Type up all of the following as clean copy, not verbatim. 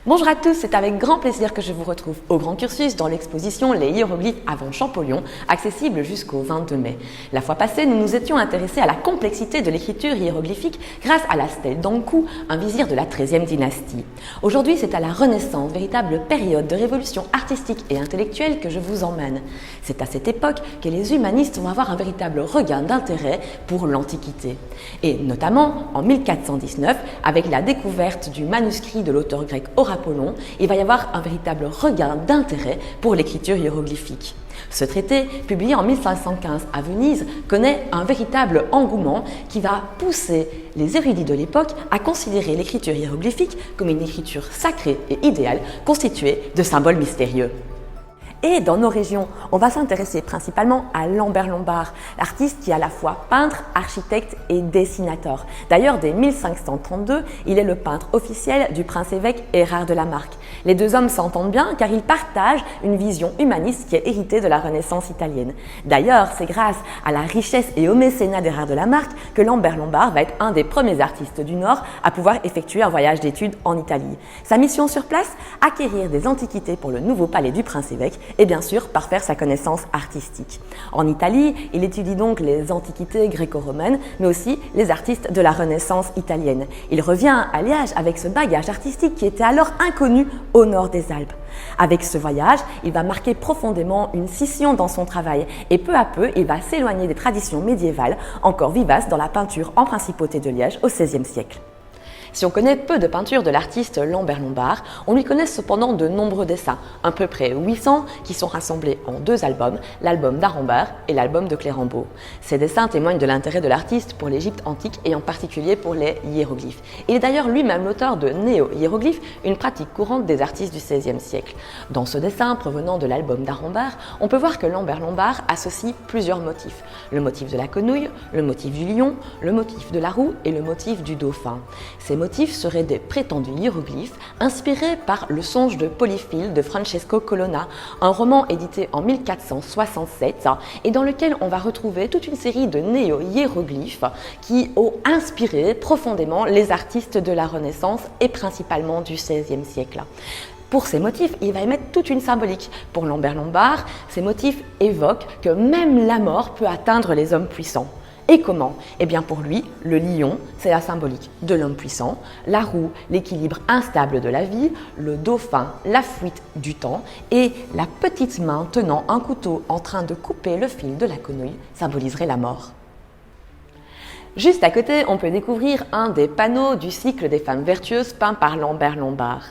Bonjour à tous, c'est avec grand plaisir que je vous retrouve au Grand Cursus dans l'exposition Les hiéroglyphes avant Champollion, accessible jusqu'au 22 mai. La fois passée, nous nous étions intéressés à la complexité de l'écriture hiéroglyphique grâce à la stèle d'Ankou, un vizir de la XIIIe dynastie. Aujourd'hui, c'est à la Renaissance, véritable période de révolution artistique et intellectuelle que je vous emmène. C'est à cette époque que les humanistes vont avoir un véritable regain d'intérêt pour l'Antiquité. Et notamment en 1419, avec la découverte du manuscrit de l'auteur grec Apollon, il va y avoir un véritable regain d'intérêt pour l'écriture hiéroglyphique. Ce traité, publié en 1515 à Venise, connaît un véritable engouement qui va pousser les érudits de l'époque à considérer l'écriture hiéroglyphique comme une écriture sacrée et idéale constituée de symboles mystérieux. Et dans nos régions, on va s'intéresser principalement à Lambert Lombard, l'artiste qui est à la fois peintre, architecte et dessinateur. D'ailleurs, dès 1532, il est le peintre officiel du prince-évêque Erard de la Marck. Les deux hommes s'entendent bien car ils partagent une vision humaniste qui est héritée de la Renaissance italienne. D'ailleurs, c'est grâce à la richesse et au mécénat d'Erard de la Marck que Lambert Lombard va être un des premiers artistes du Nord à pouvoir effectuer un voyage d'études en Italie. Sa mission sur place, acquérir des antiquités pour le nouveau palais du prince-évêque et bien sûr parfaire sa connaissance artistique. En Italie, il étudie donc les antiquités gréco-romaines, mais aussi les artistes de la Renaissance italienne. Il revient à Liège avec ce bagage artistique qui était alors inconnu au nord des Alpes. Avec ce voyage, il va marquer profondément une scission dans son travail et peu à peu, il va s'éloigner des traditions médiévales encore vivaces dans la peinture en principauté de Liège au XVIe siècle. Si on connaît peu de peintures de l'artiste Lambert Lombard, on lui connaît cependant de nombreux dessins, à peu près 800 qui sont rassemblés en deux albums, l'album d'Arambert et l'album de Clérambault. Ces dessins témoignent de l'intérêt de l'artiste pour l'Égypte antique et en particulier pour les hiéroglyphes. Il est d'ailleurs lui-même l'auteur de néo-hiéroglyphes, une pratique courante des artistes du XVIe siècle. Dans ce dessin provenant de l'album d'Arambert, on peut voir que Lambert Lombard associe plusieurs motifs. Le motif de la quenouille, le motif du lion, le motif de la roue et le motif du dauphin. Ces motifs seraient des prétendus hiéroglyphes inspirés par Le songe de Polyphile de Francesco Colonna, un roman édité en 1467 et dans lequel on va retrouver toute une série de néo-hiéroglyphes qui ont inspiré profondément les artistes de la Renaissance et principalement du XVIe siècle. Pour ces motifs, il va émettre toute une symbolique. Pour Lambert Lombard, ces motifs évoquent que même la mort peut atteindre les hommes puissants. Et comment? Eh bien pour lui, le lion, c'est la symbolique de l'homme puissant, la roue, l'équilibre instable de la vie, le dauphin, la fuite du temps, et la petite main tenant un couteau en train de couper le fil de la quenouille symboliserait la mort. Juste à côté, on peut découvrir un des panneaux du cycle des femmes vertueuses peint par Lambert Lombard.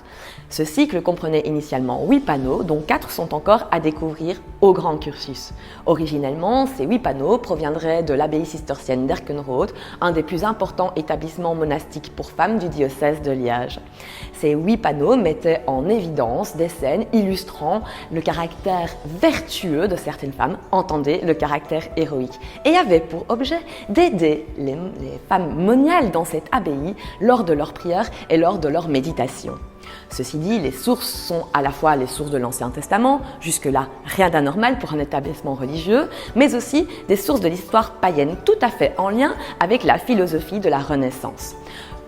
Ce cycle comprenait initialement 8 panneaux, dont 4 sont encore à découvrir au Grand Cursus. Originellement, ces 8 panneaux proviendraient de l'abbaye cistercienne d'Erkenrode, un des plus importants établissements monastiques pour femmes du diocèse de Liège. Ces 8 panneaux mettaient en évidence des scènes illustrant le caractère vertueux de certaines femmes, entendez le caractère héroïque, et avaient pour objet d'aider les femmes moniales dans cette abbaye lors de leurs prières et lors de leurs méditations. Ceci dit, les sources sont à la fois les sources de l'Ancien Testament, jusque-là rien d'anormal pour un établissement religieux, mais aussi des sources de l'histoire païenne tout à fait en lien avec la philosophie de la Renaissance.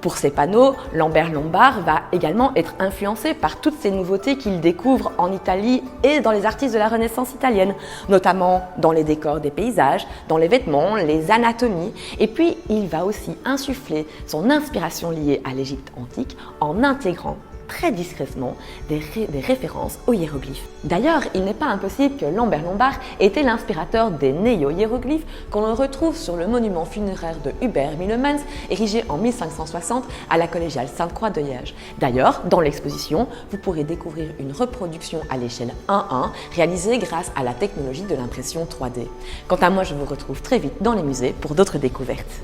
Pour ces panneaux, Lambert Lombard va également être influencé par toutes ces nouveautés qu'il découvre en Italie et dans les artistes de la Renaissance italienne, notamment dans les décors des paysages, dans les vêtements, les anatomies, et puis il va aussi insuffler son inspiration liée à l'Égypte antique en intégrant très discrètement des références aux hiéroglyphes. D'ailleurs, il n'est pas impossible que Lambert Lombard était l'inspirateur des néo-hiéroglyphes qu'on retrouve sur le monument funéraire de Hubert Millemans, érigé en 1560 à la collégiale Sainte-Croix de Liège. D'ailleurs, dans l'exposition, vous pourrez découvrir une reproduction à l'échelle 1:1 réalisée grâce à la technologie de l'impression 3D. Quant à moi, je vous retrouve très vite dans les musées pour d'autres découvertes.